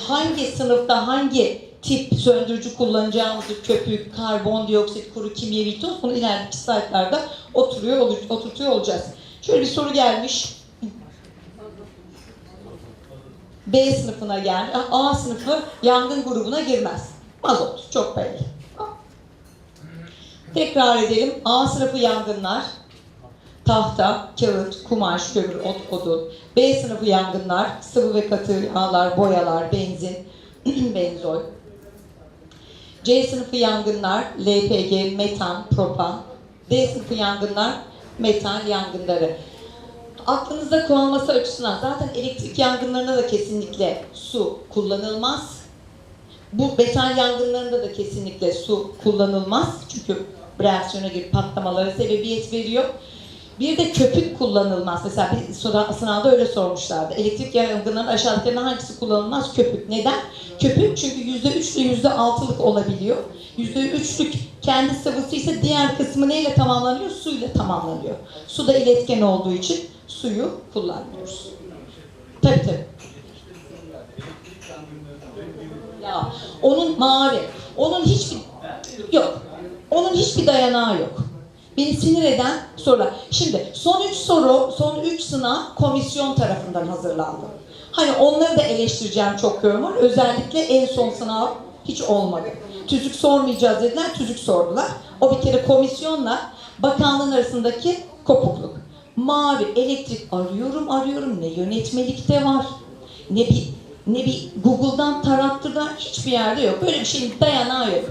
Hangi sınıfta hangi tip söndürücü kullanacağımızı, köpük, karbondioksit, kuru kimyevi toz, bunu ilerideki slaytlarda oturtuyor olacağız. Şöyle bir soru gelmiş. B sınıfına geldi. A sınıfı yangın grubuna girmez. Mazot, çok belli. Tekrar edelim. A sınıfı yangınlar. Tahta, kağıt, kumaş, kömür, odun. B sınıfı yangınlar. Sıvı ve katı yağlar, boyalar, benzin, benzol. C sınıfı yangınlar. LPG, metan, propan. D sınıfı yangınlar. Metal yangınları. Aklınızda kalması açısından zaten elektrik yangınlarında da kesinlikle su kullanılmaz. Bu metal yangınlarında da kesinlikle su kullanılmaz. Çünkü reaksiyona girip patlamalara sebebiyet veriyor. Bir de köpük kullanılmaz. Mesela bir sınavda öyle sormuşlardı. Elektrik yangınlarının aşağıdakilerden hangisi kullanılmaz? Köpük. Neden? Köpük çünkü %3 ile %6'lık olabiliyor. %3'lük kendi sıvısı ise diğer kısmı neyle tamamlanıyor? Suyla tamamlanıyor. Su da iletken olduğu için suyu kullanmıyoruz. Tabii. Ya onun mavi. Onun hiçbir dayanağı yok. Beni sinir eden sorular. Şimdi son 3 sınav komisyon tarafından hazırlandı. Hani onları da eleştireceğim çok yönüm var. Özellikle en son sınav hiç olmadı. Tüzük sormayacağız dediler, tüzük sordular. O bir kere komisyonla bakanlığın arasındaki kopukluk. Mavi elektrik arıyorum. Ne yönetmelikte var, ne bir Google'dan tarattılar, hiçbir yerde yok. Böyle bir şeyin dayanağı yok.